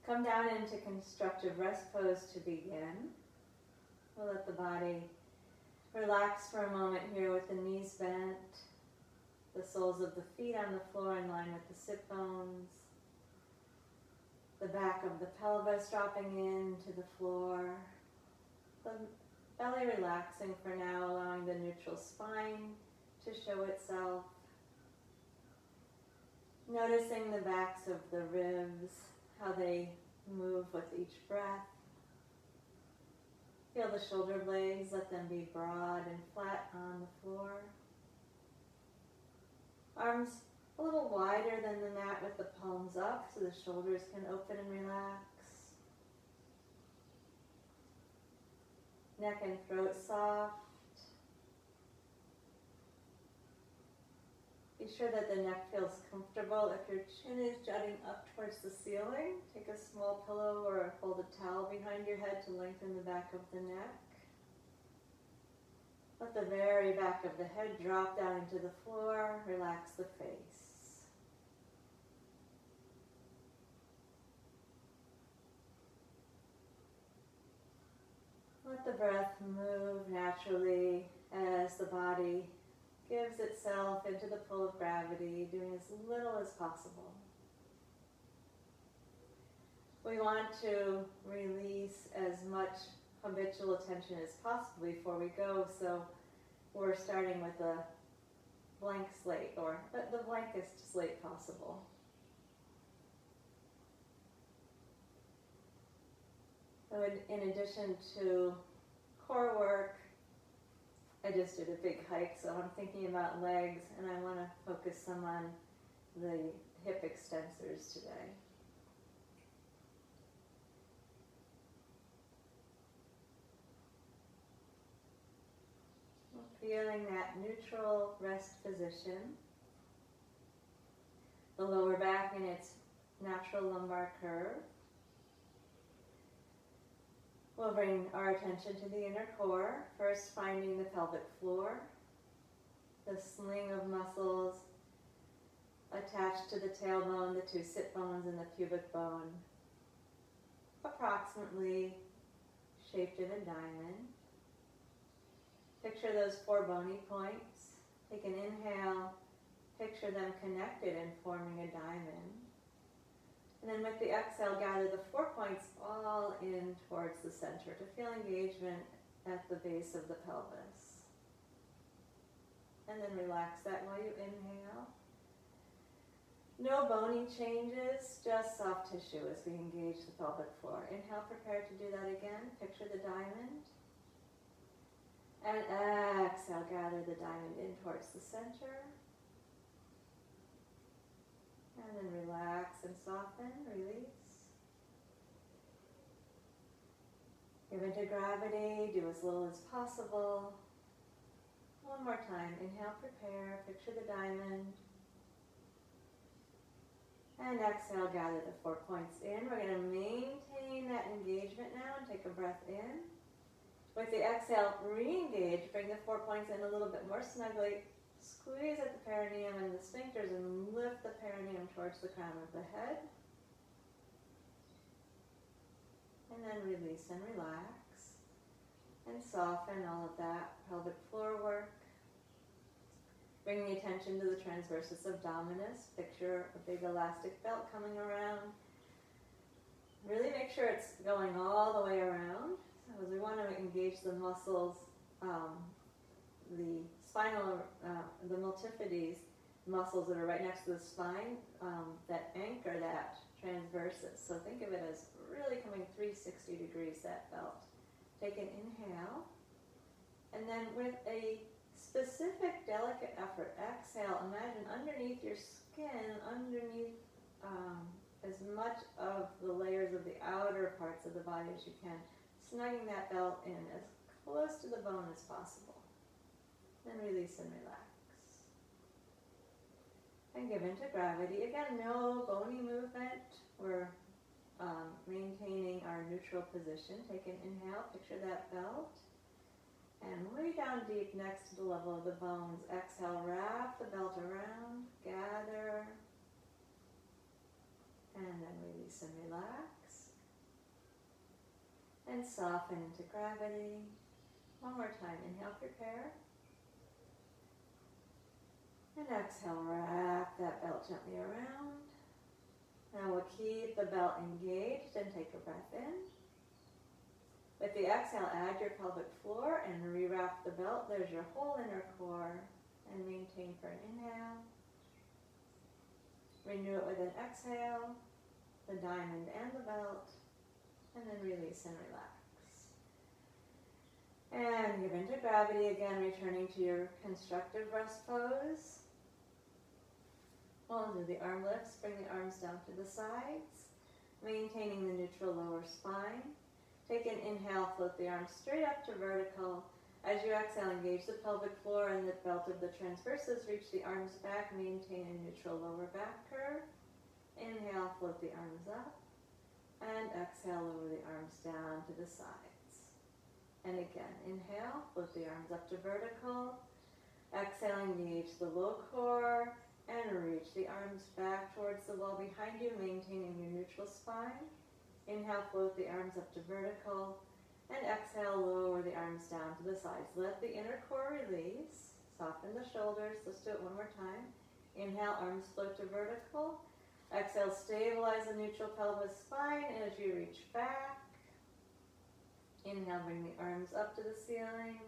Come down into constructive rest pose to begin. We'll let the body relax for a moment here with the knees bent, the soles of the feet on the floor in line with the sit bones, the back of the pelvis dropping into the floor, the belly relaxing for now, allowing the neutral spine to show itself. Noticing the backs of the ribs, how they move with each breath. Feel the shoulder blades, let them be broad and flat on the floor. Arms a little wider than the mat with the palms up so the shoulders can open and relax. Neck and throat soft. Be sure that the neck feels comfortable. If your chin is jutting up towards the ceiling, take a small pillow or a folded towel behind your head to lengthen the back of the neck. Let the very back of the head drop down into the floor. Relax the face. Let the breath move naturally as the body gives itself into the pull of gravity, doing as little as possible. We want to release as much habitual attention as possible before we go, so we're starting with a blank slate, or the blankest slate possible. So in addition to core work, I just did a big hike, so I'm thinking about legs, and I want to focus some on the hip extensors today. Feeling that neutral rest position. The lower back in its natural lumbar curve. We'll bring our attention to the inner core, first finding the pelvic floor, the sling of muscles attached to the tailbone, the two sit bones, and the pubic bone, approximately shaped in a diamond. Picture those four bony points. Take an inhale, picture them connected and forming a diamond. And then with the exhale, gather the 4 points all in towards the center to feel engagement at the base of the pelvis. And then relax that while you inhale. No bony changes, just soft tissue as we engage the pelvic floor. Inhale, prepare to do that again. Picture the diamond. And exhale, gather the diamond in towards the center. And then relax and soften, release. Give into gravity, do as little as possible. One more time, inhale, prepare, picture the diamond. And exhale, gather the 4 points in. We're going to maintain that engagement now and take a breath in. With the exhale, re-engage, bring the 4 points in a little bit more snugly. Squeeze at the perineum and the sphincters and lift the perineum towards the crown of the head. And then release and relax. And soften all of that pelvic floor work. Bring the attention to the transversus abdominis. Picture a big elastic belt coming around. Really make sure it's going all the way around. So we want to engage the muscles, the spinal, the multifidus muscles that are right next to the spine that anchor that transversus. So think of it as really coming 360 degrees, that belt. Take an inhale, and then with a specific delicate effort, exhale, imagine underneath your skin, underneath as much of the layers of the outer parts of the body as you can, snugging that belt in as close to the bone as possible. Then release and relax. And give into gravity. Again, no bony movement. We're maintaining our neutral position. Take an inhale, picture that belt. And way down deep next to the level of the bones. Exhale, wrap the belt around, gather, and then release and relax. And soften into gravity. One more time. Inhale, prepare. And exhale, wrap that belt gently around. Now we'll keep the belt engaged and take a breath in. With the exhale, add your pelvic floor and rewrap the belt. There's your whole inner core. And maintain for an inhale. Renew it with an exhale, the diamond and the belt, and then release and relax. And give into gravity again, returning to your constructive rest pose. We'll do the arm lifts, bring the arms down to the sides, maintaining the neutral lower spine. Take an inhale, float the arms straight up to vertical. As you exhale, engage the pelvic floor and the belt of the transverses. Reach the arms back, maintain a neutral lower back curve. Inhale, float the arms up. And exhale, lower the arms down to the sides. And again, inhale, float the arms up to vertical. Exhale, engage the low core. And reach the arms back towards the wall behind you, maintaining your neutral spine. Inhale, float the arms up to vertical. And exhale, lower the arms down to the sides. Let the inner core release. Soften the shoulders. Let's do it one more time. Inhale, arms float to vertical. Exhale, stabilize the neutral pelvis spine as you reach back. Inhale, bring the arms up to the ceiling.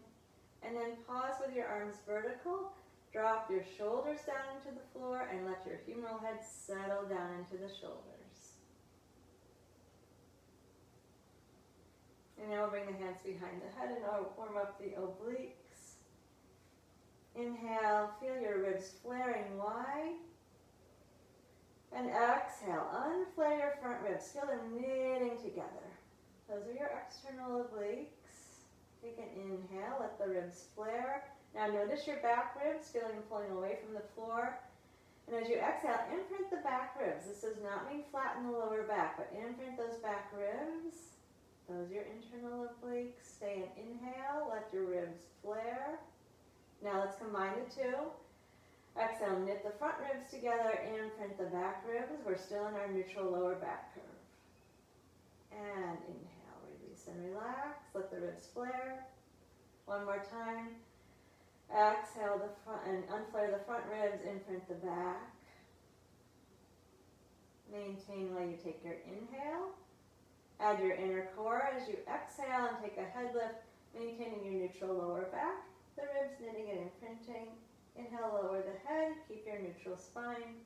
And then pause with your arms vertical. Drop your shoulders down into the floor and let your humeral head settle down into the shoulders. And now we'll bring the hands behind the head and warm up the obliques. Inhale, feel your ribs flaring wide. And exhale, unflare your front ribs. Feel them knitting together. Those are your external obliques. Take an inhale, let the ribs flare. Now notice your back ribs, feeling them pulling away from the floor. And as you exhale, imprint the back ribs. This does not mean flatten the lower back, but imprint those back ribs. Those are your internal obliques. Stay an inhale, let your ribs flare. Now let's combine the two. Exhale, knit the front ribs together, imprint the back ribs. We're still in our neutral lower back curve. And inhale, release and relax. Let the ribs flare. One more time. Exhale the front and unflare the front ribs, imprint the back. Maintain while you take your inhale. Add your inner core as you exhale and take a head lift, maintaining your neutral lower back. The ribs knitting and imprinting. Inhale, lower the head, keep your neutral spine.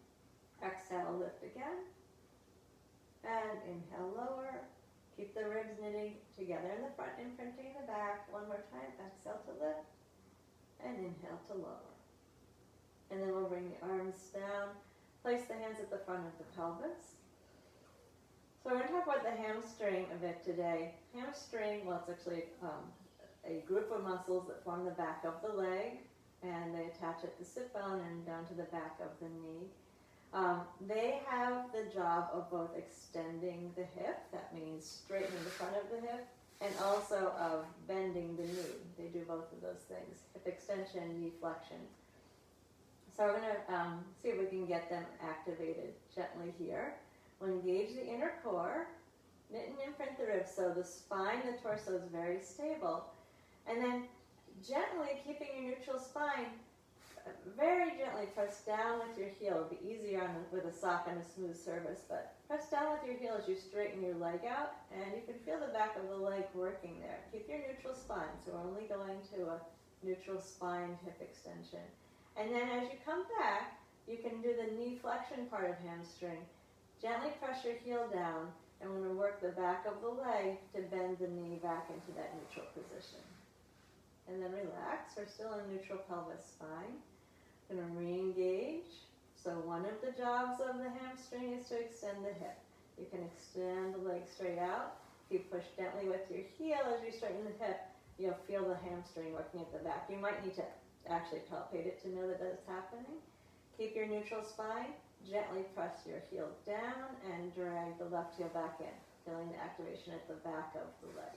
Exhale, lift again. And inhale, lower. Keep the ribs knitting together in the front, imprinting the back. One more time, exhale to lift. And inhale to lower. And then we'll bring the arms down. Place the hands at the front of the pelvis. So we're going to talk about the hamstring a bit today. Hamstring, well, it's actually a group of muscles that form the back of the leg, and they attach at the sit bone and down to the back of the knee. They have the job of both extending the hip, that means straightening the front of the hip, and also of bending the knee. They do both of those things, hip extension, knee flexion. So we're going to see if we can get them activated gently here. We'll engage the inner core, knit and imprint the ribs so the spine, the torso is very stable. And then gently, keeping your neutral spine, very gently press down with your heel. It would be easier with a sock on a smooth surface, but press down with your heel as you straighten your leg out, and you can feel the back of the leg working there. Keep your neutral spine, so we're only going to a neutral spine hip extension. And then as you come back, you can do the knee flexion part of hamstring. Gently press your heel down, and we're going to work the back of the leg to bend the knee back into that neutral position. And then relax. We're still in neutral pelvis spine. Going to re-engage. So one of the jobs of the hamstring is to extend the hip. You can extend the leg straight out. If you push gently with your heel as you straighten the hip, you'll feel the hamstring working at the back. You might need to actually palpate it to know that that's happening. Keep your neutral spine. Gently press your heel down and drag the left heel back in, feeling the activation at the back of the leg.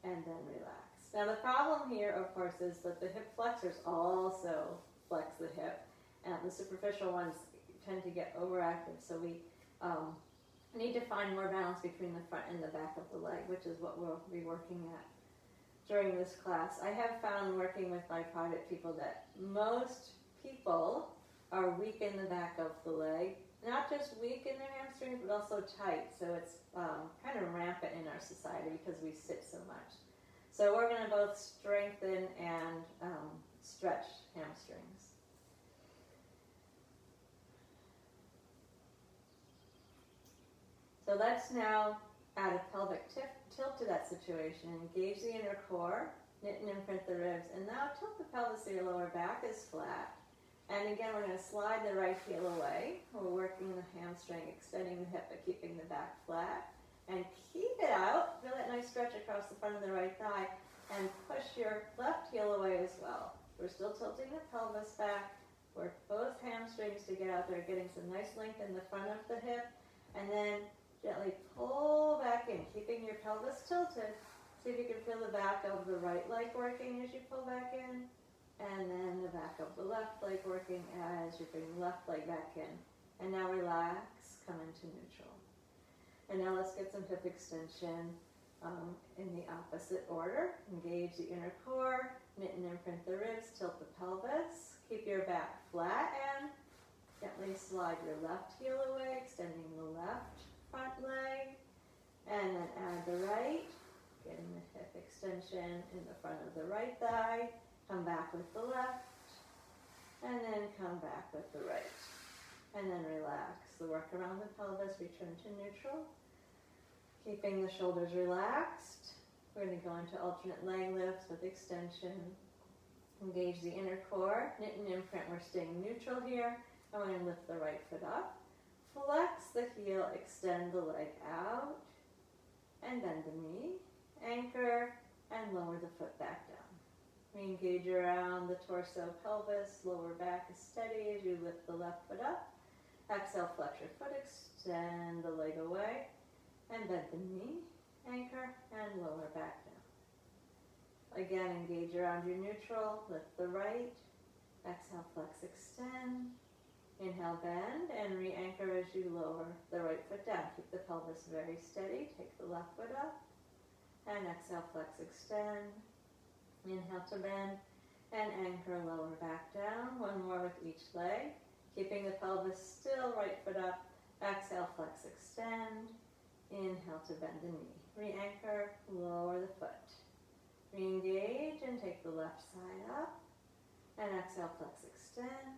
And then relax. Now the problem here, of course, is that the hip flexors also flex the hip, and the superficial ones tend to get overactive. So we I need to find more balance between the front and the back of the leg, which is what we'll be working at during this class. I have found working with my private people that most people are weak in the back of the leg, not just weak in their hamstrings, but also tight. So it's kind of rampant in our society because we sit so much. So we're going to both strengthen and stretch hamstrings. So let's now add a pelvic tilt to that situation. Engage the inner core, knit and imprint the ribs, and now tilt the pelvis so your lower back is flat. And again, we're going to slide the right heel away. We're working the hamstring, extending the hip, but keeping the back flat. And keep it out. Feel that nice stretch across the front of the right thigh. And push your left heel away as well. We're still tilting the pelvis back. Work both hamstrings to get out there, getting some nice length in the front of the hip. And then gently pull back in, keeping your pelvis tilted. See if you can feel the back of the right leg working as you pull back in. And then the back of the left leg working as you bring the left leg back in. And now relax, come into neutral. And now let's get some hip extension in the opposite order. Engage the inner core, knit and imprint the ribs, tilt the pelvis. Keep your back flat and gently slide your left heel away, extending the left front leg. And then add the right, getting the hip extension in the front of the right thigh. Come back with the left, and then come back with the right. And then relax. The work around the pelvis, return to neutral. Keeping the shoulders relaxed. We're going to go into alternate leg lifts with extension. Engage the inner core, knit and imprint. We're staying neutral here. I'm going to lift the right foot up. Flex the heel, extend the leg out, and bend the knee. Anchor, and lower the foot back down. Re-engage around the torso, pelvis, lower back is steady as you lift the left foot up. Exhale, flex your foot, extend the leg away, and bend the knee, anchor, and lower back down. Again, engage around your neutral, lift the right, exhale, flex, extend, inhale, bend, and re-anchor as you lower the right foot down. Keep the pelvis very steady, take the left foot up, and exhale, flex, extend. Inhale to bend and anchor, lower back down. One more with each leg. Keeping the pelvis still, right foot up. Exhale, flex, extend. Inhale to bend the knee. Re-anchor, lower the foot. Re-engage and take the left side up. And exhale, flex, extend.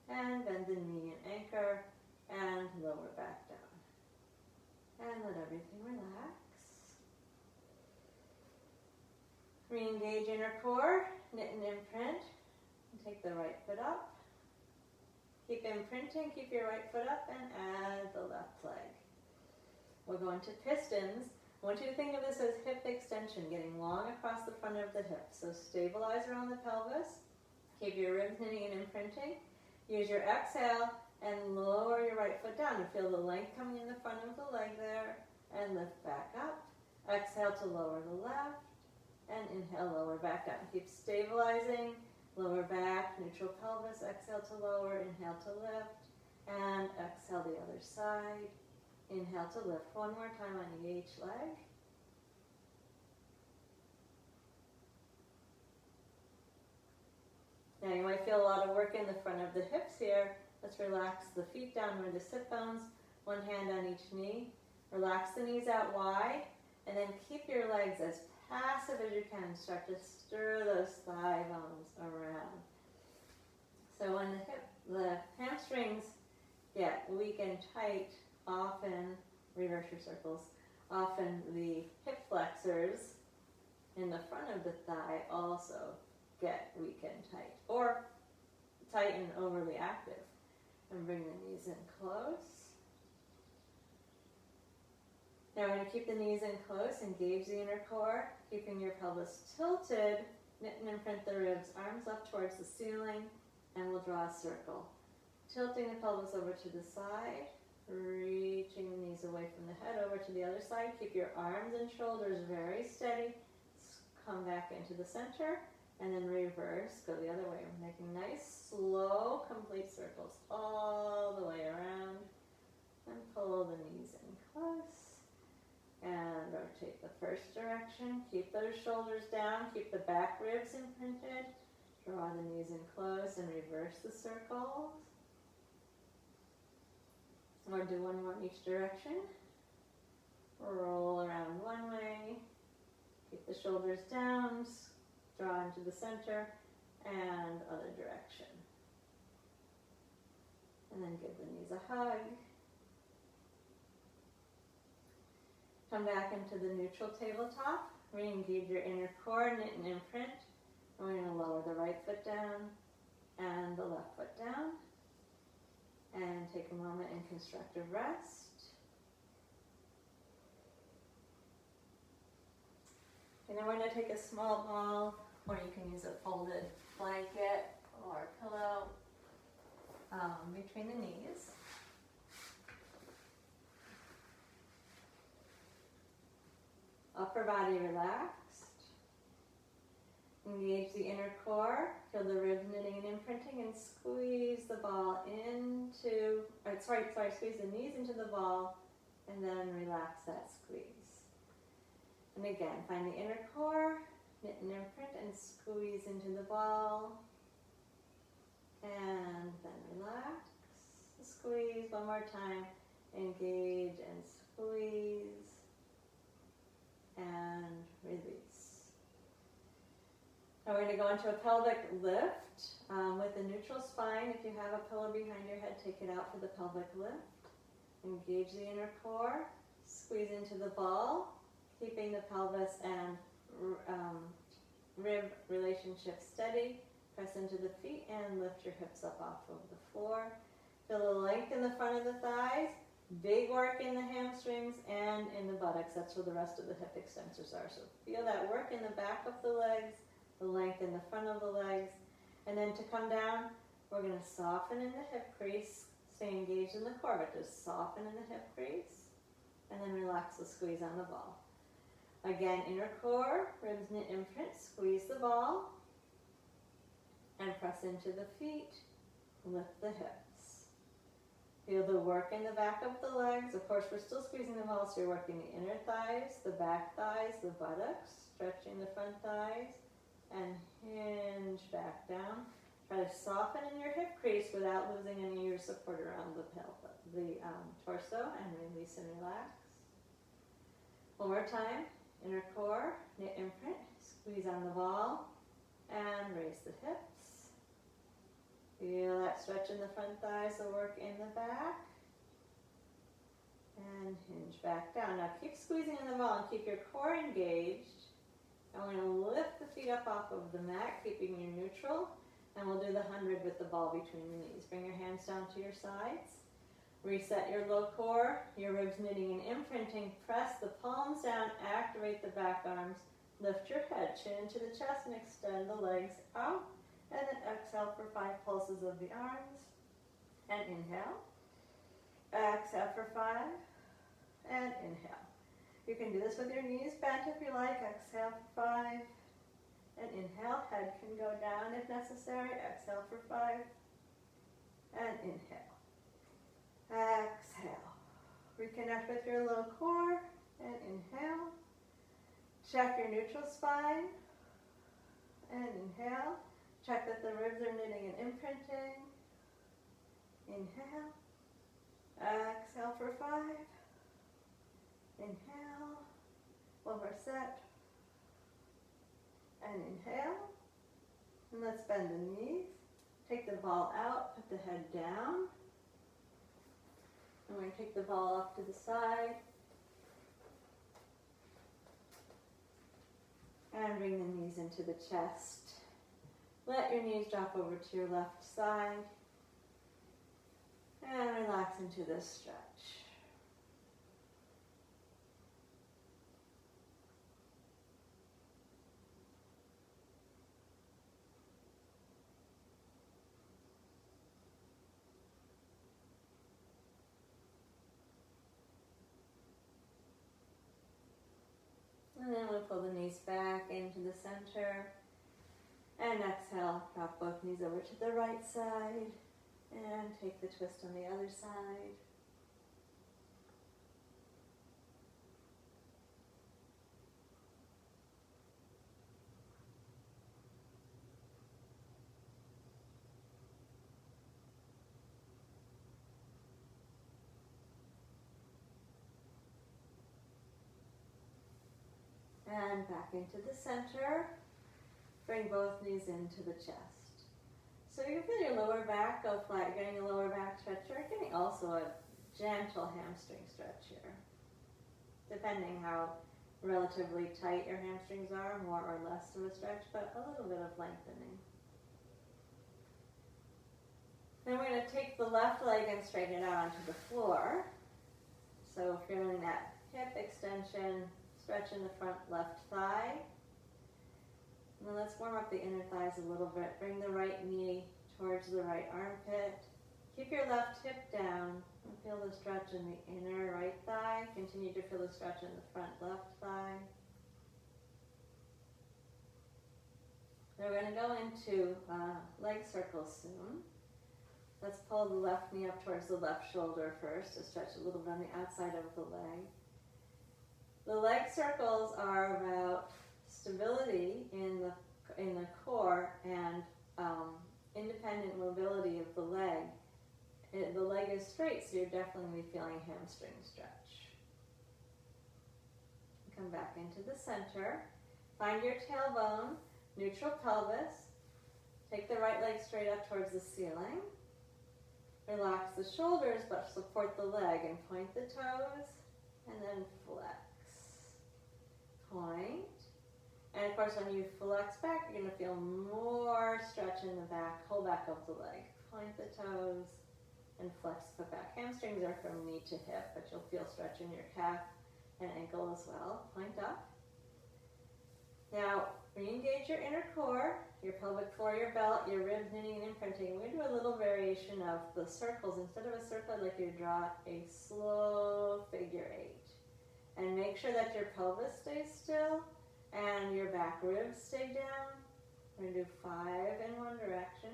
And bend the knee and anchor and lower back down. And let everything relax. Re-engage inner core, knit and imprint, and take the right foot up. Keep imprinting, keep your right foot up, and add the left leg. We're going to pistons. I want you to think of this as hip extension, getting long across the front of the hip. So stabilize around the pelvis, keep your ribs knitting and imprinting. Use your exhale and lower your right foot down. You feel the length coming in the front of the leg there, and lift back up. Exhale to lower the left. And inhale, lower back down. Keep stabilizing, lower back, neutral pelvis, exhale to lower, inhale to lift, and exhale the other side. Inhale to lift. One more time on each leg. Now you might feel a lot of work in the front of the hips here. Let's relax the feet down where the sit bones, one hand on each knee. Relax the knees out wide, and then keep your legs as passive as you can. Start to stir those thigh bones around. So when the hamstrings get weak and tight, often, reverse your circles, often the hip flexors in the front of the thigh also get weak and tight, or tight and overly active. And bring the knees in close. Now we're going to keep the knees in close, engage the inner core, keeping your pelvis tilted, knit and imprint the ribs, arms up towards the ceiling, and we'll draw a circle. Tilting the pelvis over to the side, reaching the knees away from the head over to the other side. Keep your arms and shoulders very steady. Come back into the center, and then reverse, go the other way. We're making nice, slow, complete circles all the way around, and pull the knees in. first direction. Keep those shoulders down, keep the back ribs imprinted. Draw the knees in close and reverse the circles. Or do one more in each direction. Roll around one way. Keep the shoulders down, draw into the center, and other direction. And then give the knees a hug. Come back into the neutral tabletop. Re-engage your inner core, knit and imprint. And we're going to lower the right foot down and the left foot down. And take a moment in constructive rest. And then we're going to take a small ball, or you can use a folded blanket or pillow between the knees. Upper body relaxed. Engage the inner core. Feel the ribs knitting and imprinting, and squeeze the ball into, squeeze the knees into the ball, and then relax that squeeze. And again, find the inner core, knit and imprint, and squeeze into the ball. And then relax, squeeze one more time, engage and squeeze, and release. Now we're going to go into a pelvic lift with a neutral spine. If you have a pillow behind your head, take it out for the pelvic lift. Engage the inner core, squeeze into the ball, keeping the pelvis and rib relationship steady. Press into the feet and lift your hips up off of the floor. Feel the length in the front of the thighs, big work in the hamstrings and in the buttocks. That's where the rest of the hip extensors are. So feel that work in the back of the legs, the length in the front of the legs. And then to come down, we're going to soften in the hip crease, stay engaged in the core, but just soften in the hip crease. And then relax the squeeze on the ball. Again, inner core, ribs knit imprint, squeeze the ball. And press into the feet, lift the hips. Feel the work in the back of the legs. Of course, we're still squeezing the ball, so you're working the inner thighs, the back thighs, the buttocks, stretching the front thighs, and hinge back down. Try to soften in your hip crease without losing any of your support around the torso, and release and relax. One more time, inner core, knit imprint, squeeze on the ball, and raise the hips. Feel that stretch in the front thighs, the work in the back. And hinge back down. Now keep squeezing in the ball and keep your core engaged. And we're going to lift the feet up off of the mat, keeping you neutral. And we'll do the 100 with the ball between the knees. Bring your hands down to your sides. Reset your low core, your ribs knitting and imprinting. Press the palms down, activate the back arms. Lift your head, chin into the chest, and extend the legs out. And then exhale for 5 pulses of the arms. And inhale. Exhale for 5. And inhale. You can do this with your knees bent if you like. Exhale for 5. And inhale. Head can go down if necessary. Exhale for 5. And inhale. Exhale. Reconnect with your low core. And inhale. Check your neutral spine. And inhale. Check that the ribs are knitting and imprinting. Inhale. Exhale for 5. Inhale. One more set. And inhale. And let's bend the knees. Take the ball out, put the head down. And we're going to take the ball off to the side. And bring the knees into the chest. Let your knees drop over to your left side. And relax into this stretch. And then we'll pull the knees back into the center. And exhale, drop both knees over to the right side. And take the twist on the other side. And back into the center. Bring both knees into the chest. So you feel your lower back go flat, getting a lower back stretch. You're getting also a gentle hamstring stretch here. Depending how relatively tight your hamstrings are, more or less of a stretch, but a little bit of lengthening. Then we're going to take the left leg and straighten it out onto the floor. So feeling that hip extension, stretch in the front left thigh. And then let's warm up the inner thighs a little bit. Bring the right knee towards the right armpit. Keep your left hip down and feel the stretch in the inner right thigh. Continue to feel the stretch in the front left thigh. Now we're going to go into leg circles soon. Let's pull the left knee up towards the left shoulder first to stretch a little bit on the outside of the leg. The leg circles are about stability in the core and independent mobility of the leg. The leg is straight, so you're definitely feeling hamstring stretch. Come back into the center. Find your tailbone, neutral pelvis. Take the right leg straight up towards the ceiling. Relax the shoulders, but support the leg and point the toes, and then flex. Point. And of course, when you flex back, you're going to feel more stretch in the back, whole back of the leg. Point the toes and flex the back. Hamstrings are from knee to hip, but you'll feel stretch in your calf and ankle as well. Point up. Now, re-engage your inner core, your pelvic floor, your belt, your ribs, knitting and imprinting. We're going to do a little variation of the circles. Instead of a circle, I'd like you to draw a slow figure 8. And make sure that your pelvis stays still and your back ribs stay down. We're going to do 5 in one direction.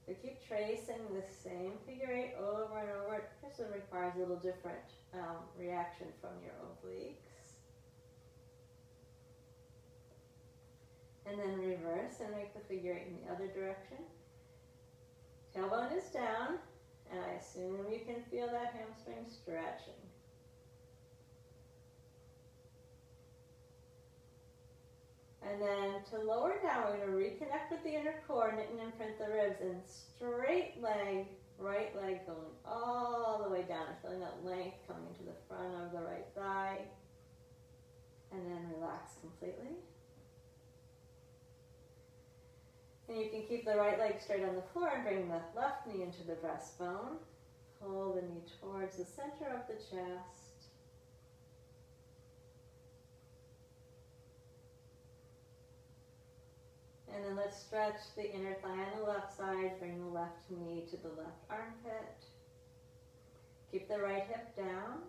So keep tracing the same figure 8 over and over. This one requires a little different reaction from your obliques. And then reverse and make the figure 8 in the other direction. Tailbone is down, and I assume you can feel that hamstring stretching. And then to lower down, we're going to reconnect with the inner core, knit and imprint the ribs, and straight leg, right leg going all the way down, and feeling that length coming into the front of the right thigh. And then relax completely. And you can keep the right leg straight on the floor and bring the left knee into the breastbone. Pull the knee towards the center of the chest. And then let's stretch the inner thigh on the left side. Bring the left knee to the left armpit. Keep the right hip down.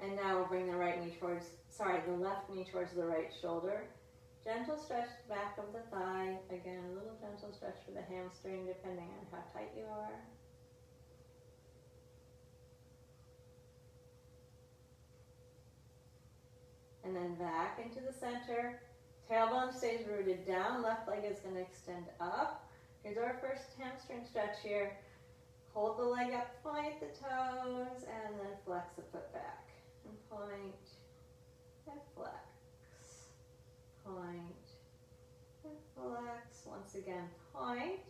And now we'll bring the left knee towards the right shoulder. Gentle stretch to the back of the thigh. Again, a little gentle stretch for the hamstring depending on how tight you are. And then back into the center. Tailbone stays rooted down. Left leg is going to extend up. Here's our first hamstring stretch here. Hold the leg up, point the toes, and then flex the foot back. And point, and flex. Point, and flex. Once again, point.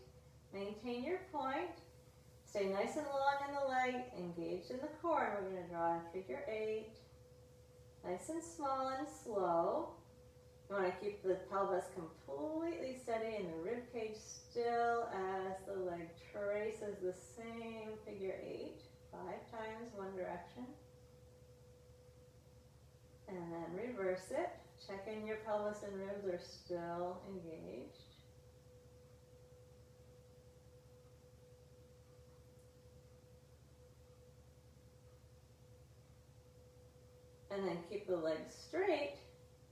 Maintain your point. Stay nice and long in the leg, engaged in the core. And we're going to draw a figure 8. Nice and small and slow. You want to keep the pelvis completely steady and the rib cage still as the leg traces the same figure 8. 5 times one direction. And then reverse it. Check in your pelvis and ribs are still engaged. And then keep the legs straight,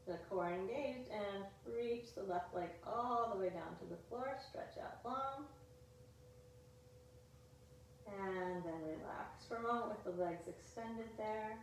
the core engaged, and reach the left leg all the way down to the floor. Stretch out long. And then relax for a moment with the legs extended there.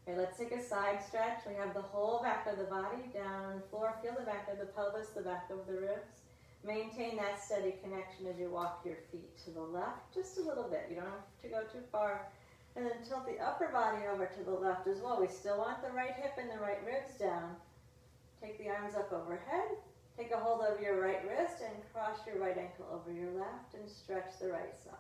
Okay, let's take a side stretch. We have the whole back of the body down on the floor. Feel the back of the pelvis, the back of the ribs. Maintain that steady connection as you walk your feet to the left, just a little bit. You don't have to go too far. And then tilt the upper body over to the left as well. We still want the right hip and the right ribs down. Take the arms up overhead. Take a hold of your right wrist and cross your right ankle over your left and stretch the right side.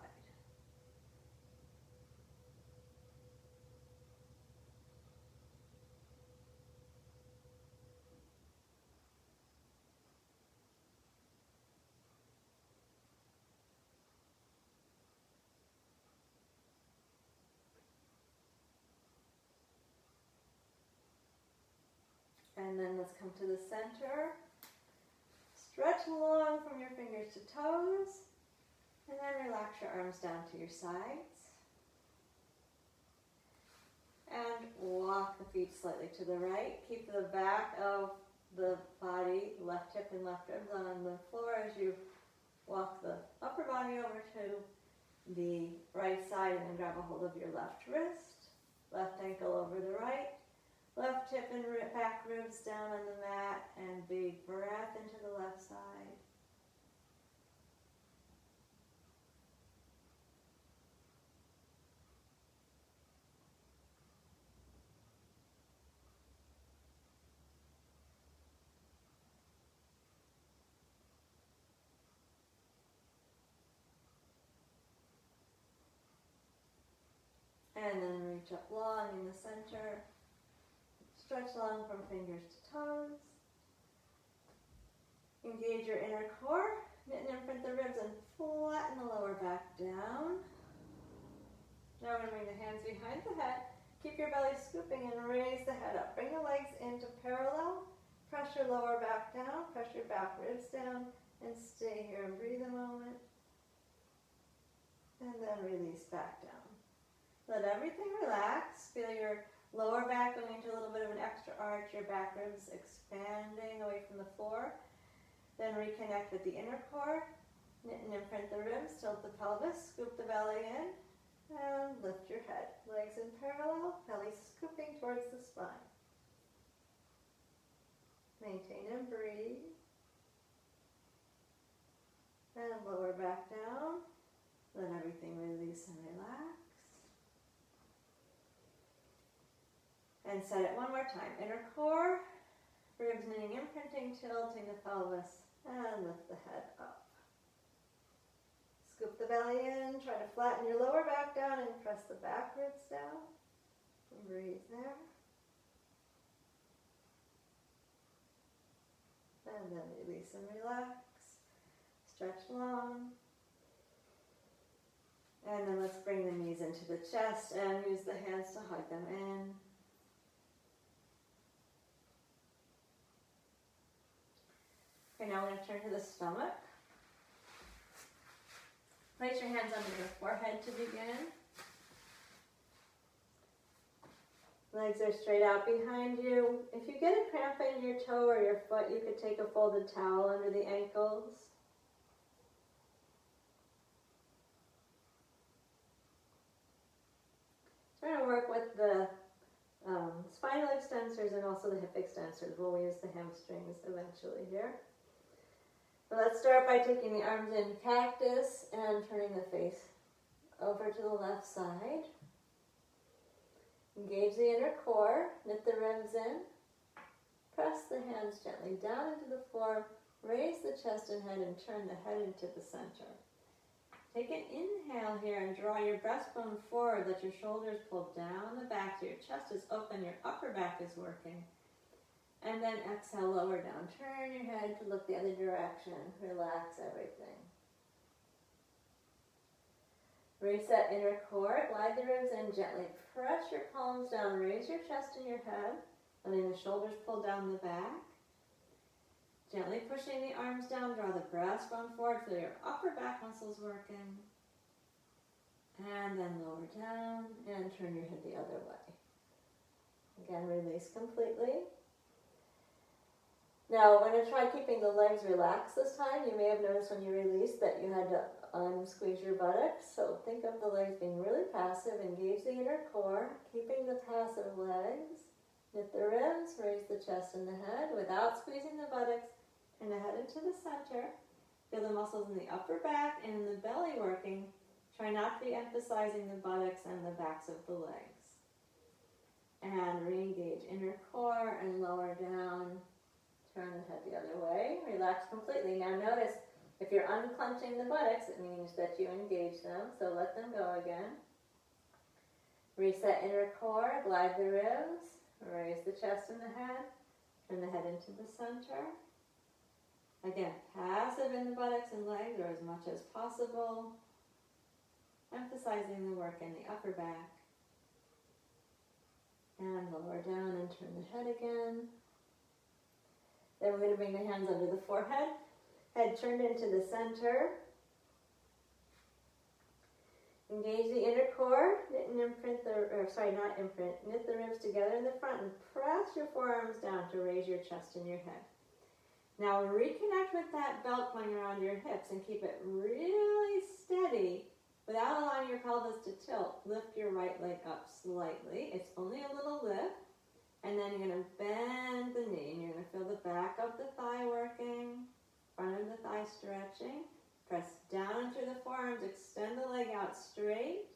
And then let's come to the center. Stretch long from your fingers to toes. And then relax your arms down to your sides. And walk the feet slightly to the right. Keep the back of the body, left hip and left ribs on the floor as you walk the upper body over to the right side, and then grab a hold of your left wrist. Left ankle over the right. Left hip and back ribs down on the mat, and big breath into the left side. And then reach up long in the center. Stretch long from fingers to toes. Engage your inner core. Knit and imprint the ribs and flatten the lower back down. Now we're going to bring the hands behind the head. Keep your belly scooping and raise the head up. Bring the legs into parallel. Press your lower back down. Press your back ribs down. And stay here and breathe a moment. And then release back down. Let everything relax. Feel your lower back going into a little bit of an extra arch. Your back ribs expanding away from the floor. Then reconnect with the inner core. Knit and imprint the ribs. Tilt the pelvis. Scoop the belly in. And lift your head. Legs in parallel. Belly scooping towards the spine. Maintain and breathe. And lower back down. Let everything release and relax. And set it one more time. Inner core, ribs knitting, imprinting, tilting the pelvis, and lift the head up. Scoop the belly in, try to flatten your lower back down and press the back ribs down. And breathe there. And then release and relax. Stretch long. And then let's bring the knees into the chest and use the hands to hug them in. Okay, now we're going to turn to the stomach. Place your hands under your forehead to begin. Legs are straight out behind you. If you get a cramp in your toe or your foot, you could take a folded towel under the ankles. We're going to work with the spinal extensors and also the hip extensors. We'll use the hamstrings eventually here. But let's start by taking the arms in cactus and turning the face over to the left side. Engage the inner core, knit the ribs in. Press the hands gently down into the floor. Raise the chest and head and turn the head into the center. Take an inhale here and draw your breastbone forward. Let your shoulders pull down the back so your chest is open, your upper back is working. And then exhale, lower down. Turn your head to look the other direction. Relax everything. Reset inner core. Glide the ribs in gently. Press your palms down. Raise your chest and your head. Letting the shoulders pull down the back. Gently pushing the arms down. Draw the breastbone forward. Feel your upper back muscles working. And then lower down and turn your head the other way. Again, release completely. Now, we're going to try keeping the legs relaxed this time. You may have noticed when you released that you had to unsqueeze your buttocks. So think of the legs being really passive. Engage the inner core, keeping the passive legs. Knit the ribs, raise the chest and the head without squeezing the buttocks. Turn the head into the center. Feel the muscles in the upper back and in the belly working. Try not to be emphasizing the buttocks and the backs of the legs. And re-engage inner core and lower down. Turn the head the other way. Relax completely. Now notice, if you're unclenching the buttocks, it means that you engage them. So let them go again. Reset inner core. Glide the ribs. Raise the chest and the head. Turn the head into the center. Again, passive in the buttocks and legs, or as much as possible. Emphasizing the work in the upper back. And lower down and turn the head again. Then we're going to bring the hands under the forehead. Head turned into the center. Engage the inner core. Knit and imprint knit the ribs together in the front and press your forearms down to raise your chest and your head. Now reconnect with that belt going around your hips and keep it really steady without allowing your pelvis to tilt. Lift your right leg up slightly. It's only a little lift. And then you're going to bend the knee, and you're going to feel the back of the thigh working, front of the thigh stretching. Press down into the forearms, extend the leg out straight,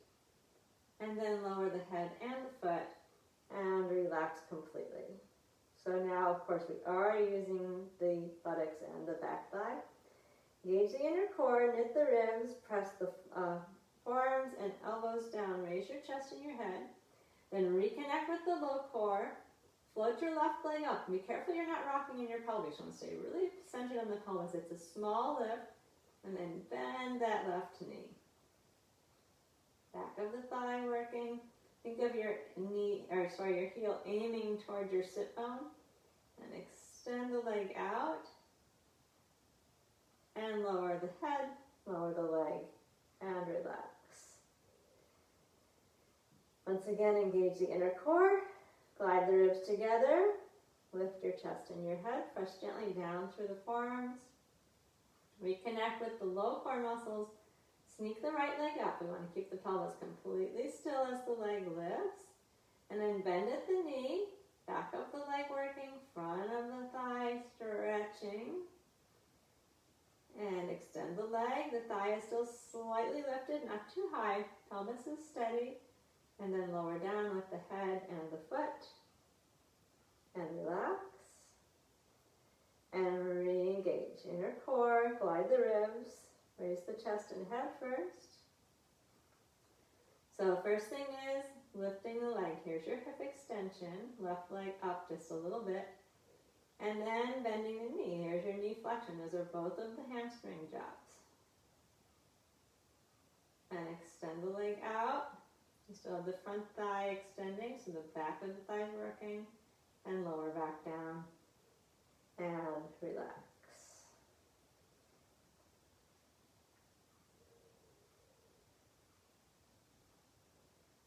and then lower the head and the foot, and relax completely. So now, of course, we are using the buttocks and the back thigh. Engage the inner core, knit the ribs, press the forearms and elbows down, raise your chest and your head. Then reconnect with the low core. Float your left leg up. Be careful you're not rocking in your pelvis. You want to stay really centered on the pelvis. It's a small lift. And then bend that left knee. Back of the thigh working. Think of your your heel aiming towards your sit bone. And extend the leg out. And lower the head, lower the leg, and relax. Once again, engage the inner core. Glide the ribs together, lift your chest and your head, press gently down through the forearms. Reconnect with the low core muscles, sneak the right leg up. We want to keep the pelvis completely still as the leg lifts. And then bend at the knee, back of the leg working, front of the thigh stretching. And extend the leg, the thigh is still slightly lifted, not too high, pelvis is steady. And then lower down with the head and the foot. And relax. And re-engage. Inner core, glide the ribs. Raise the chest and head first. So first thing is lifting the leg. Here's your hip extension. Left leg up just a little bit. And then bending the knee. Here's your knee flexion. Those are both of the hamstring jobs. And extend the leg out. You still have the front thigh extending, so the back of the thigh is working, and lower back down, and relax.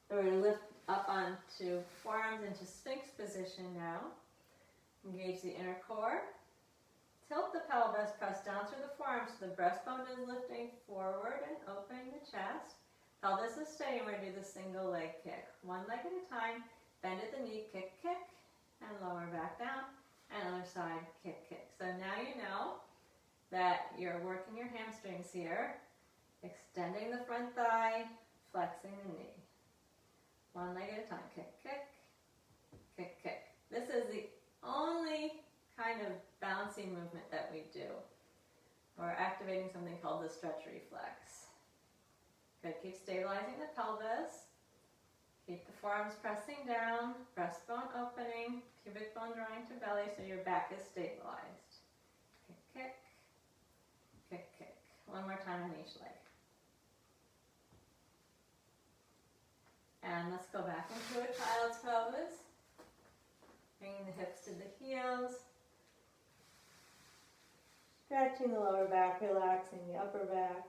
So we're going to lift up onto forearms into Sphinx position now. Engage the inner core. Tilt the pelvis, press down through the forearms so the breastbone is lifting forward and opening the chest. Pelvis is steady, and we're going to do the single leg kick. One leg at a time, bend at the knee, kick, kick, and lower back down, and other side, kick, kick. So now you know that you're working your hamstrings here, extending the front thigh, flexing the knee. One leg at a time, kick, kick, kick, kick. This is the only kind of bouncy movement that we do. We're activating something called the stretch reflex. Good, keep stabilizing the pelvis. Keep the forearms pressing down, breastbone opening, pubic bone drawing to belly so your back is stabilized. Kick, kick, kick, kick. One more time on each leg. And let's go back into a child's pose. Bringing the hips to the heels. Stretching the lower back, relaxing the upper back.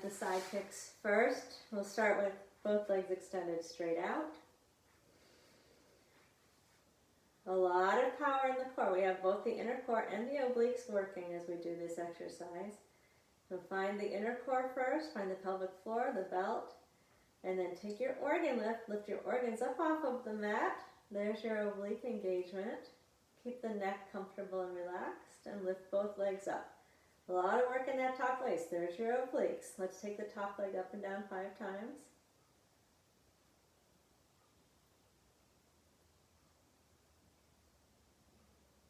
with the side kicks first. We'll start with both legs extended straight out. A lot of power in the core. We have both the inner core and the obliques working as we do this exercise. So find the inner core first, find the pelvic floor, the belt, and then take your organ lift your organs up off of the mat. There's your oblique engagement. Keep the neck comfortable and relaxed, and lift both legs up. A lot of work in that top waist. There's your obliques. Let's take the top leg up and down 5 times.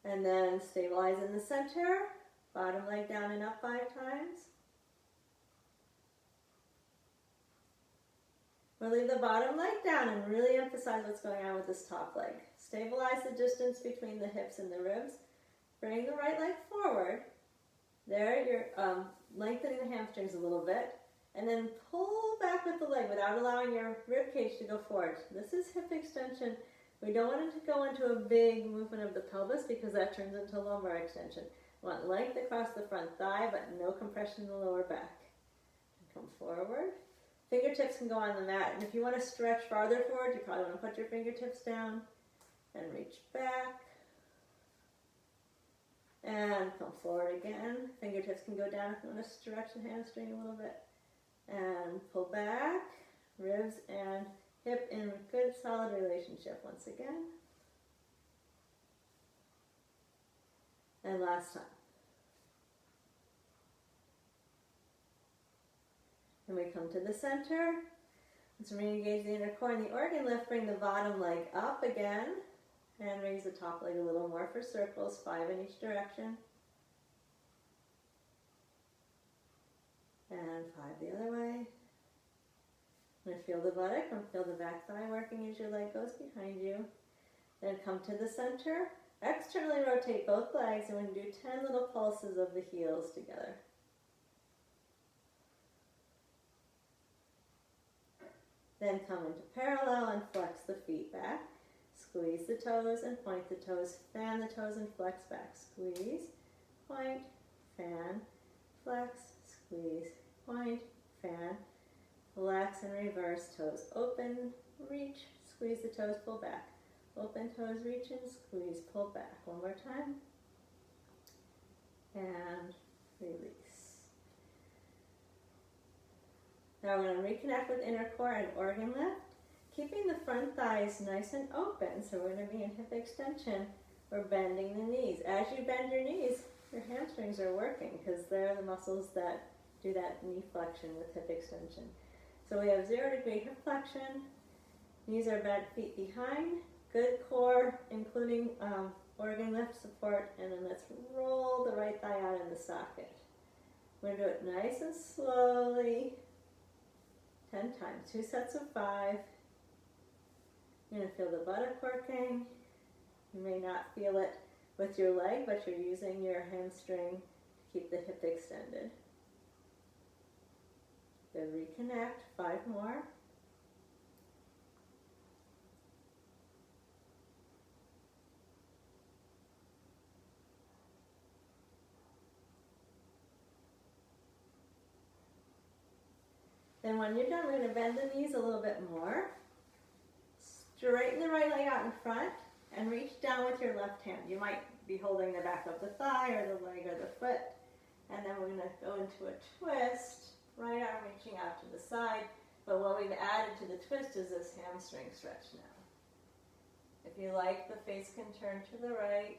And then stabilize in the center. Bottom leg down and up 5 times. We'll leave the bottom leg down and really emphasize what's going on with this top leg. Stabilize the distance between the hips and the ribs. Bring the right leg forward. There, you're lengthening the hamstrings a little bit. And then pull back with the leg without allowing your rib cage to go forward. This is hip extension. We don't want it to go into a big movement of the pelvis because that turns into lumbar extension. We want length across the front thigh, but no compression in the lower back. Come forward. Fingertips can go on the mat, and if you want to stretch farther forward, you probably want to put your fingertips down and reach back. And come forward again. Fingertips can go down if you want to stretch the hamstring a little bit. And pull back, ribs and hip in good solid relationship once again. And last time. And we come to the center. Let's re-engage the inner core and the organ lift. Bring the bottom leg up again. And raise the top leg a little more for circles, 5 in each direction. And 5 the other way. And feel the buttock and feel the back thigh working as your leg goes behind you. Then come to the center. Externally rotate both legs, and we're going to do 10 little pulses of the heels together. Then come into parallel and flex the feet back. Squeeze the toes and point the toes. Fan the toes and flex back. Squeeze, point, fan, flex, squeeze, point, fan, flex and reverse. Toes open, reach, squeeze the toes, pull back. Open toes, reach and squeeze, pull back. One more time. And release. Now we're going to reconnect with inner core and organ lift. Keeping the front thighs nice and open, so we're going to be in hip extension. We're bending the knees. As you bend your knees, your hamstrings are working because they're the muscles that do that knee flexion with hip extension. So we have 0-degree hip flexion. Knees are bent, feet behind. Good core, including organ lift support. And then let's roll the right thigh out in the socket. We're going to do it nice and slowly. 10 times, 2 sets of 5. You're going to feel the buttock working. You may not feel it with your leg, but you're using your hamstring to keep the hip extended. Then reconnect, 5 more. Then when you're done, we're going to bend the knees a little bit more. Straighten the right leg out in front and reach down with your left hand. You might be holding the back of the thigh or the leg or the foot. And then we're going to go into a twist, right arm reaching out to the side. But what we've added to the twist is this hamstring stretch now. If you like, the face can turn to the right.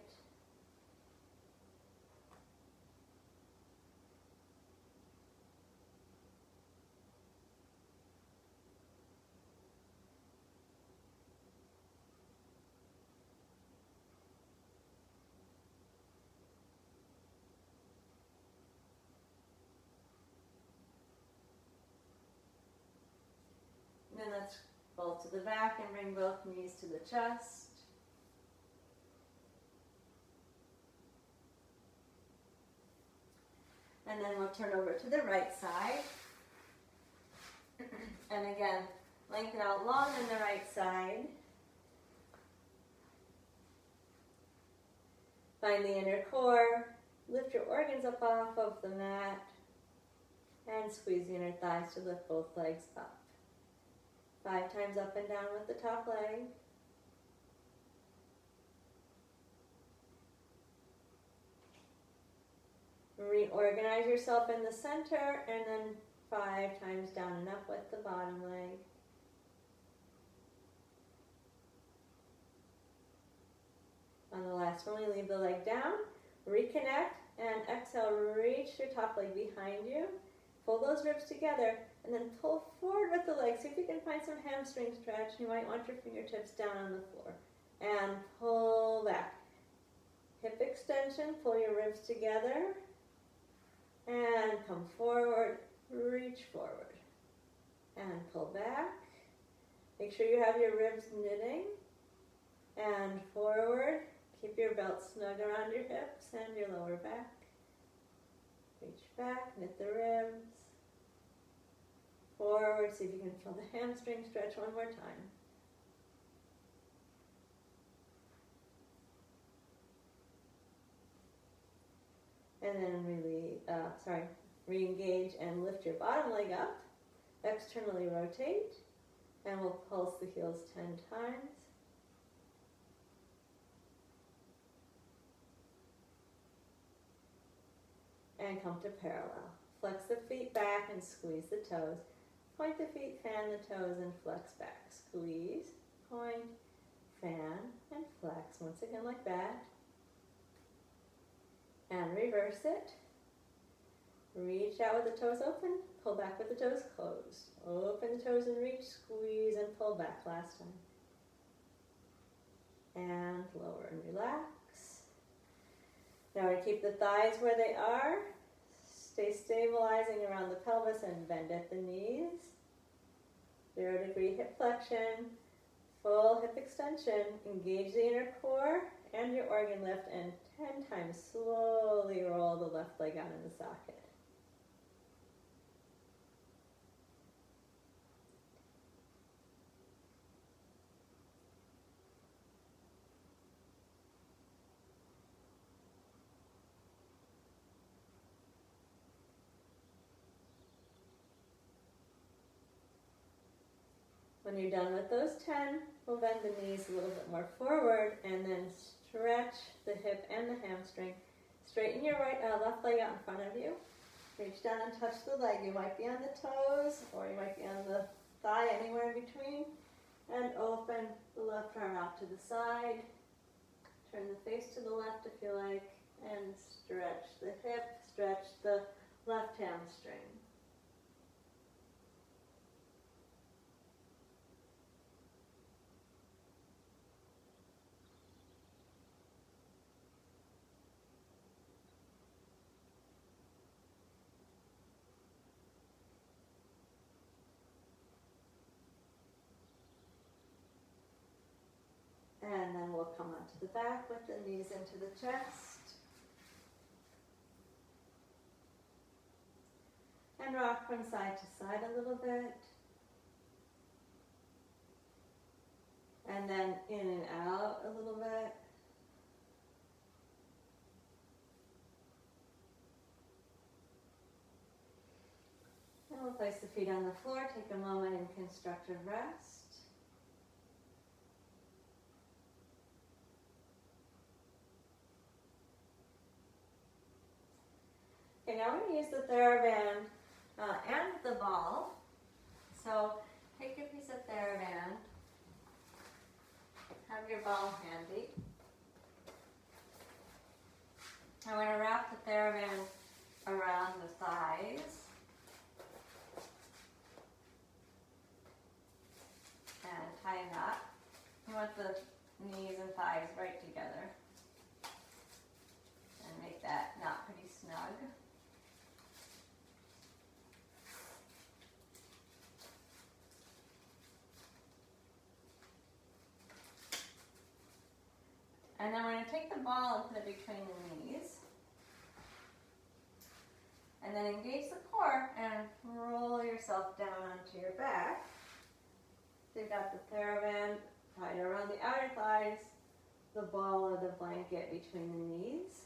Then let's roll to the back and bring both knees to the chest. And then we'll turn over to the right side. And again, lengthen out long on the right side. Find the inner core. Lift your organs up off of the mat. And squeeze the inner thighs to lift both legs up. 5 times up and down with the top leg. Reorganize yourself in the center, and then 5 times down and up with the bottom leg. On the last one, we leave the leg down, reconnect, and exhale, reach your top leg behind you. Pull those ribs together, and then pull forward with the leg. See if you can find some hamstring stretch. You might want your fingertips down on the floor. And pull back. Hip extension, pull your ribs together. And come forward, reach forward. And pull back. Make sure you have your ribs knitting. And forward. Keep your belt snug around your hips and your lower back. Reach back, knit the ribs. Forward, see if you can feel the hamstring stretch one more time. And then re-engage and lift your bottom leg up. Externally rotate. And we'll pulse the heels 10 times. And come to parallel. Flex the feet back and squeeze the toes. Point the feet, fan the toes, and flex back. Squeeze, point, fan, and flex. Once again like that. And reverse it. Reach out with the toes open. Pull back with the toes closed. Open the toes and reach. Squeeze and pull back. Last time. And lower and relax. Now we keep the thighs where they are. Stay stabilizing around the pelvis and bend at the knees. 0-degree hip flexion. Full hip extension. Engage the inner core and your organ lift, and 10 times slowly roll the left leg out in the socket. When you're done with those 10, we'll bend the knees a little bit more forward and then stretch the hip and the hamstring. Straighten your left leg out in front of you. Reach down and touch the leg. You might be on the toes or you might be on the thigh, anywhere in between. And open the left arm out to the side. Turn the face to the left if you like. And stretch the hip, stretch the left hamstring. And then we'll come onto the back with the knees into the chest. And rock from side to side a little bit. And then in and out a little bit. And we'll place the feet on the floor. Take a moment in constructive rest. Okay, now we're going to use the TheraBand and the ball. So take your piece of TheraBand, have your ball handy. I'm going to wrap the TheraBand around the thighs and tie a knot. You want the knees and thighs right together and make that knot pretty snug. And then we're going to take the ball and put it between the knees. And then engage the core and roll yourself down onto your back. So you've got the TheraBand tied around the outer thighs, the ball or the blanket between the knees.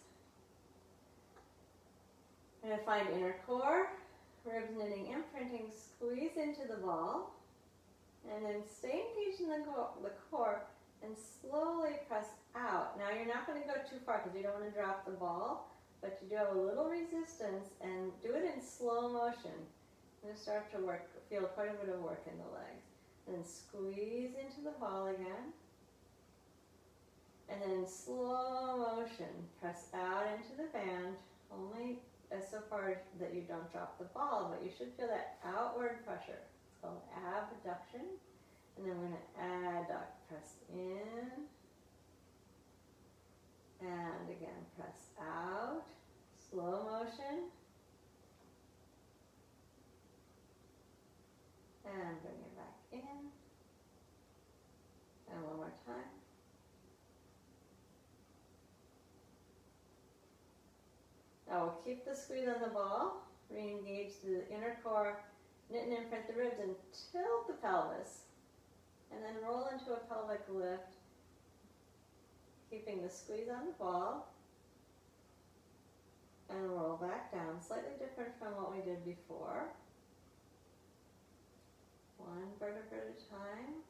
I'm going to find inner core, ribs knitting, imprinting, squeeze into the ball, and then stay engaged in the core and slowly press out. Now you're not going to go too far because you don't want to drop the ball, but you do have a little resistance, and do it in slow motion. You're going to start to feel quite a bit of work in the legs. And then squeeze into the ball again. And then in slow motion, press out into the band, only so far that you don't drop the ball, but you should feel that outward pressure. It's called abduction. And then we're going to adduct, press in, and again, press out, slow motion, and bring it back in, and one more time. Now we'll keep the squeeze on the ball, re-engage the inner core, knit and imprint the ribs, and tilt the pelvis. And then roll into a pelvic lift, keeping the squeeze on the ball, and roll back down, slightly different from what we did before. One vertebra at a time.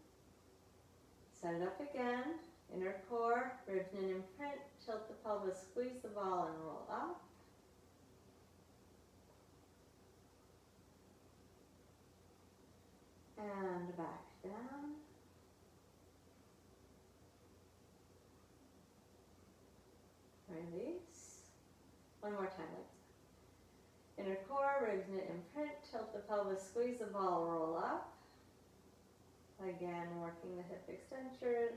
Set it up again, inner core, ribs knit and imprint, tilt the pelvis, squeeze the ball, and roll up. And back down. Release. One more time. Inner core, ribs knit imprint, tilt the pelvis, squeeze the ball, roll up. Again, working the hip extensors,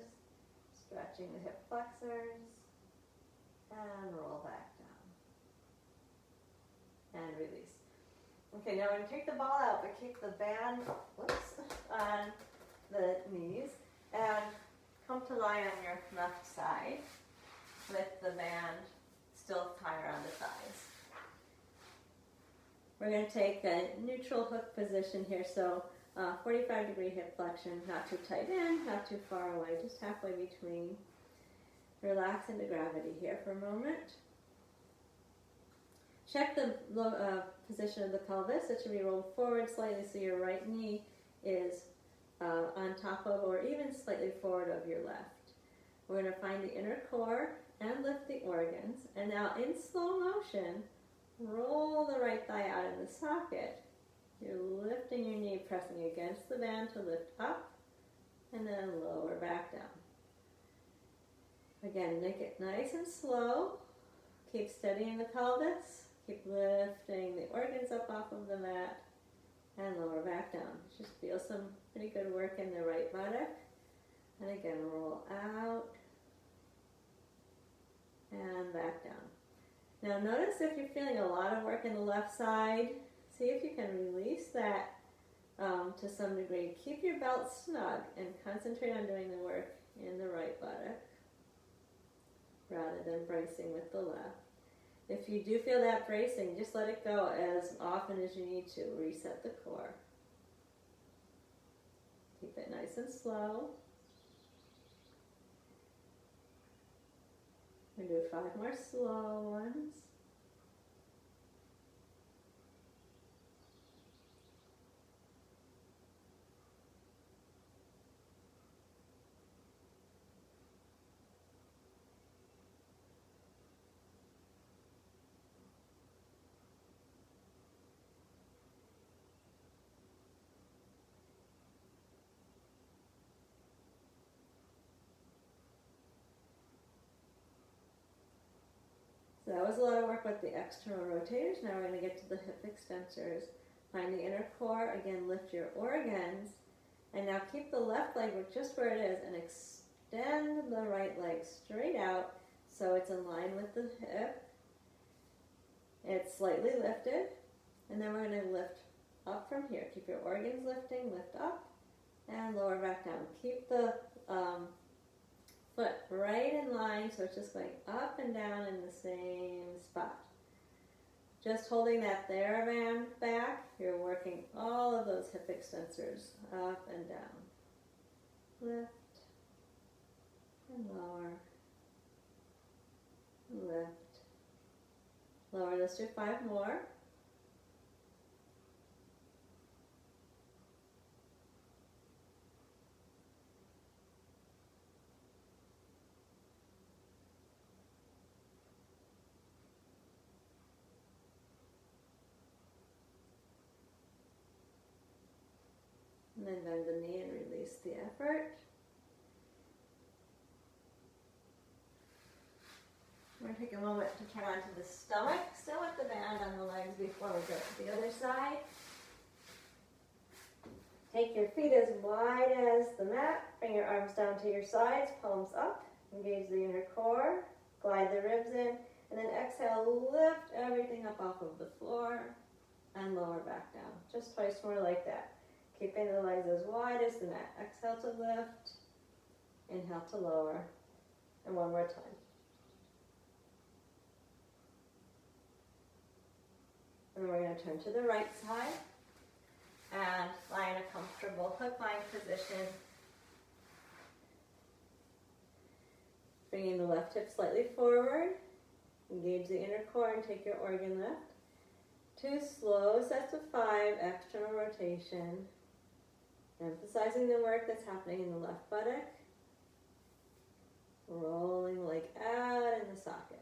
stretching the hip flexors, and roll back down. And release. Okay, now we're going to take the ball out, but keep the band on the knees, and come to lie on your left side with the band still tied around the thighs. We're going to take a neutral hook position here, so 45-degree hip flexion, not too tight in, not too far away, just halfway between. Relax into gravity here for a moment. Check the position of the pelvis. It should be rolled forward slightly so your right knee is on top of or even slightly forward of your left. We're going to find the inner core and lift the organs. And now in slow motion, roll the right thigh out in the socket. You're lifting your knee, pressing against the band to lift up, and then lower back down. Again, make it nice and slow. Keep steadying the pelvis. Keep lifting the organs up off of the mat, and lower back down. Just feel some pretty good work in the right buttock. And again, roll out and back down. Now notice if you're feeling a lot of work in the left side, see if you can release that to some degree. Keep your belt snug and concentrate on doing the work in the right buttock rather than bracing with the left. If you do feel that bracing, just let it go as often as you need to. Reset the core. Keep it nice and slow. We'll do 5 more slow ones. So that was a lot of work with the external rotators. Now we're going to get to the hip extensors. Find the inner core. Again, lift your organs. And now keep the left leg just where it is and extend the right leg straight out so it's in line with the hip. It's slightly lifted. And then we're going to lift up from here. Keep your organs lifting, lift up, and lower back down. Keep the foot right in line, so it's just going up and down in the same spot. Just holding that TheraBand back, you're working all of those hip extensors up and down. Lift and lower, lift, lower. Let's do 5 more. then bend the knee and release the effort. We're going to take a moment to turn onto the stomach, still with the band on the legs before we go to the other side. Take your feet as wide as the mat. Bring your arms down to your sides, palms up. Engage the inner core. Glide the ribs in. And then exhale, lift everything up off of the floor and lower back down. Just twice more like that. Keeping the legs as wide as the mat. Exhale to lift. Inhale to lower. And one more time. And then we're going to turn to the right side and lie in a comfortable hook lying position. Bringing the left hip slightly forward. Engage the inner core and take your organ lift. 2 slow sets of 5 external rotation. Emphasizing the work that's happening in the left buttock. Rolling the leg out in the socket.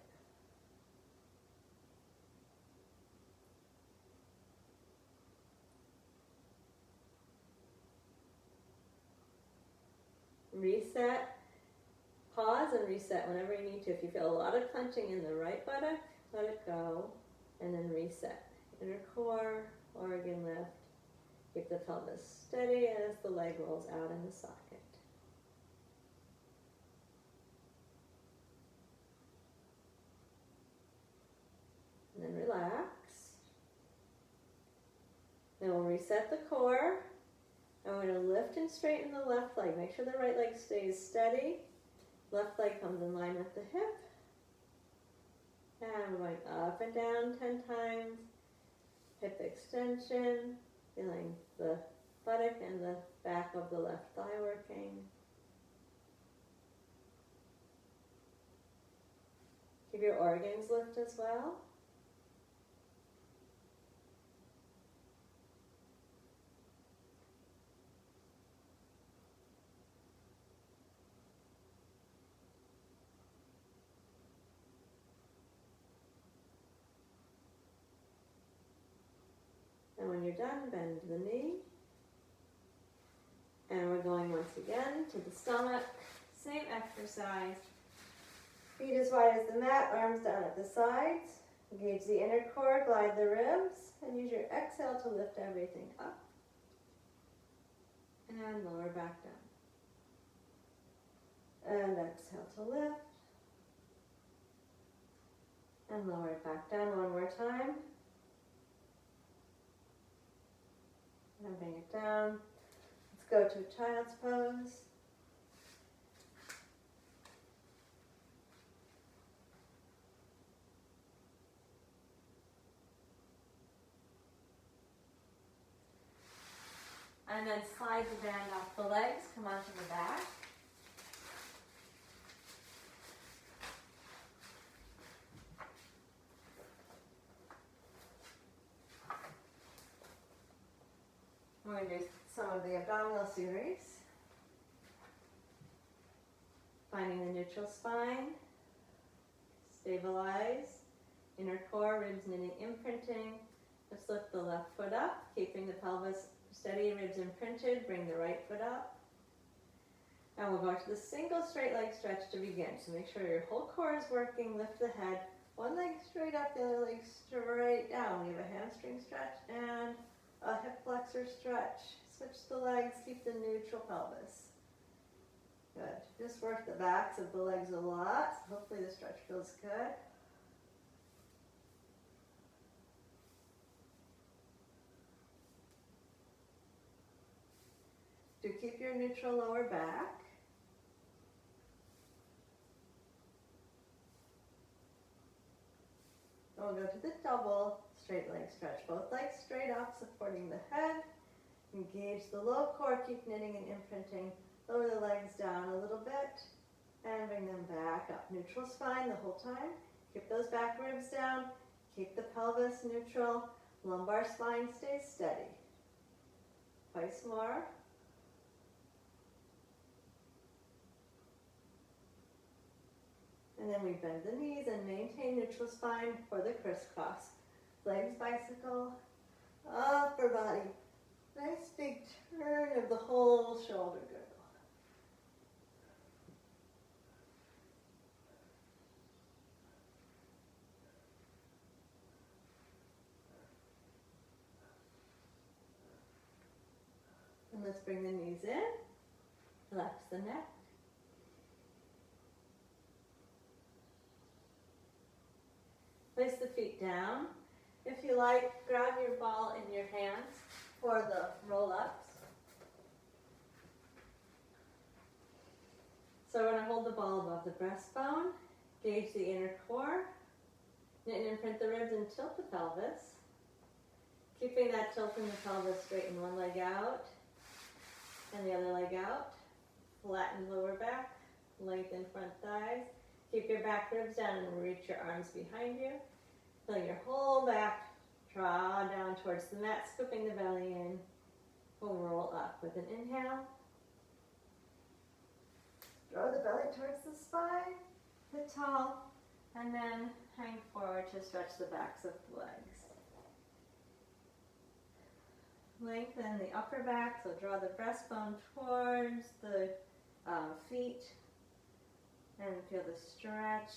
Reset, pause and reset whenever you need to. If you feel a lot of clenching in the right buttock, let it go, and then reset. Inner core, organ lift. Keep the pelvis steady as the leg rolls out in the socket. And then relax. Then we'll reset the core. And we're going to lift and straighten the left leg. Make sure the right leg stays steady. Left leg comes in line with the hip. And we're going up and down 10 times. Hip extension. Feeling the buttock and the back of the left thigh working. Keep your organs lift as well. And when you're done, bend the knee. And we're going once again to the stomach. Same exercise. Feet as wide as the mat, arms down at the sides. Engage the inner core, glide the ribs, and use your exhale to lift everything up. And lower back down. And exhale to lift. And lower it back down one more time. And bring it down. Let's go to child's pose. And then slide the band off the legs, come onto the back. We're going to do some of the abdominal series. Finding the neutral spine. Stabilize. Inner core, ribs knitting, imprinting. Let's lift the left foot up, keeping the pelvis steady, ribs imprinted. Bring the right foot up. And we'll go to the single straight leg stretch to begin. So make sure your whole core is working. Lift the head. One leg straight up, the other leg straight down. We have a hamstring stretch and a hip flexor stretch. Switch the legs, keep the neutral pelvis. Good. Just work the backs of the legs a lot. So hopefully the stretch feels good. Do keep your neutral lower back. And we'll go to the double straight leg stretch. Both legs straight up, supporting the head. Engage the low core, keep knitting and imprinting. Lower the legs down a little bit and bring them back up. Neutral spine the whole time. Keep those back ribs down. Keep the pelvis neutral. Lumbar spine stays steady. Twice more. And then we bend the knees and maintain neutral spine for the crisscross. Legs bicycle, upper body Nice big turn of the whole shoulder girdle. And let's bring the knees in, relax the neck. Place the feet down. If you like, grab your ball in your hands for the roll-ups. So we're going to hold the ball above the breastbone, gauge the inner core, knit and imprint the ribs and tilt the pelvis. Keeping that tilt in the pelvis, straighten one leg out and the other leg out. Flatten lower back, lengthen front thighs. Keep your back ribs down and reach your arms behind you. Feel your whole back draw down towards the mat, scooping the belly in. We'll roll up with an inhale. Draw the belly towards the spine, sit tall, and then hang forward to stretch the backs of the legs. Lengthen the upper back, so draw the breastbone towards the feet and feel the stretch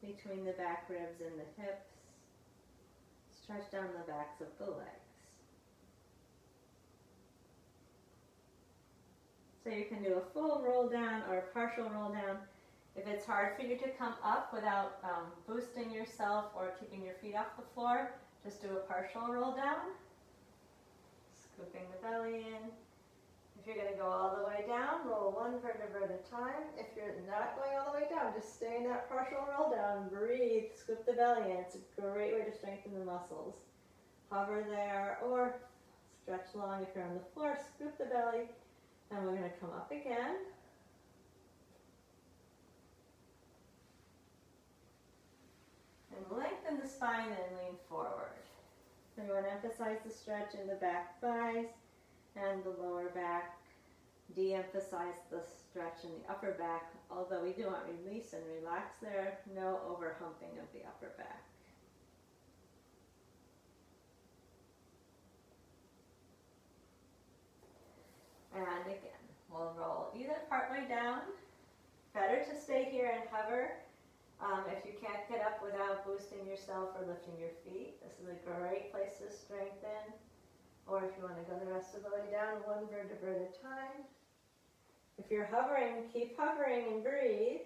between the back ribs and the hips. Stretch down the backs of the legs. So you can do a full roll down or a partial roll down. If it's hard for you to come up without boosting yourself or keeping your feet off the floor, just do a partial roll down. Scooping the belly in. If you're going to go all the way down, roll one vertebra at a time. If you're not going all the way down, just stay in that partial roll down. Breathe, scoop the belly in. It's a great way to strengthen the muscles. Hover there or stretch long if you're on the floor. Scoop the belly. And we're going to come up again. And lengthen the spine and lean forward. So you want to emphasize the stretch in the back thighs and the lower back. De-emphasize the stretch in the upper back, although we do want release and relax there. No overhumping of the upper back. And again, we'll roll either partway down. Better to stay here and hover. If you can't get up without boosting yourself or lifting your feet, this is a great place to strengthen. Or if you want to go the rest of the way down, one vertebra at a time. If you're hovering, keep hovering and breathe.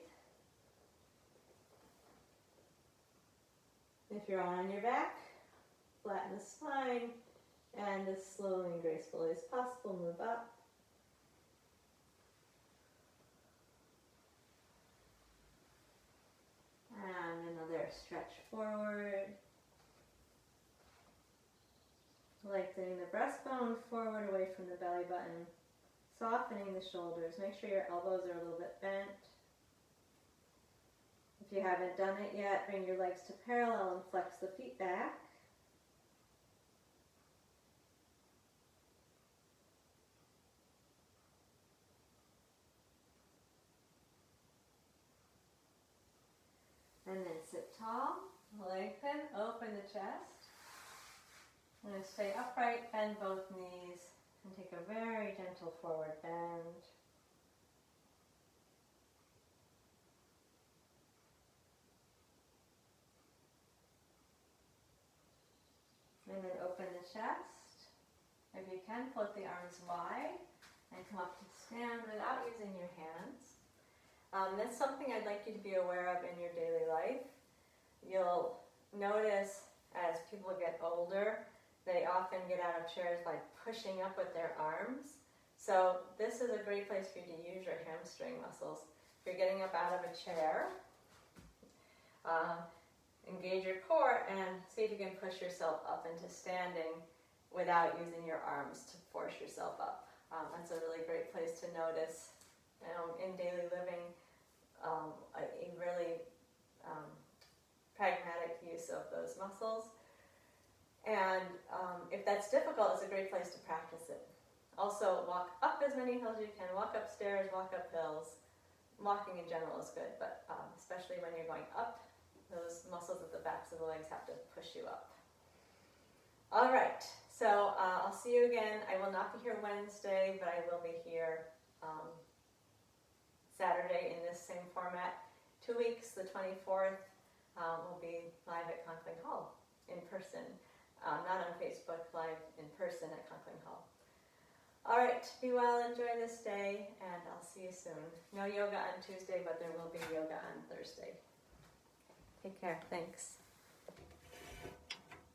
If you're on your back, flatten the spine and as slowly and gracefully as possible, move up. And another stretch forward. Lengthening the breastbone forward away from the belly button. Softening the shoulders. Make sure your elbows are a little bit bent. If you haven't done it yet, bring your legs to parallel and flex the feet back. And then sit tall, lengthen, open the chest. I'm going to stay upright, bend both knees, and take a very gentle forward bend. And then open the chest. If you can, float the arms wide and come up to stand without using your hands. That's something I'd like you to be aware of in your daily life. You'll notice as people get older, they often get out of chairs by pushing up with their arms. So this is a great place for you to use your hamstring muscles. If you're getting up out of a chair, engage your core and see if you can push yourself up into standing without using your arms to force yourself up. That's a really great place to notice in daily living a really pragmatic use of those muscles. And if that's difficult, it's a great place to practice it. Also, walk up as many hills as you can. Walk upstairs, walk up hills. Walking in general is good, but especially when you're going up, those muscles at the backs of the legs have to push you up. All right, So I'll see you again. I will not be here Wednesday, but I will be here Saturday in this same format. 2 weeks, the 24th, we'll be live at Conkling Hall in person. Not on Facebook, live in person at Conkling Hall. All right, be well, enjoy this day, and I'll see you soon. No yoga on Tuesday, but there will be yoga on Thursday. Take care, thanks.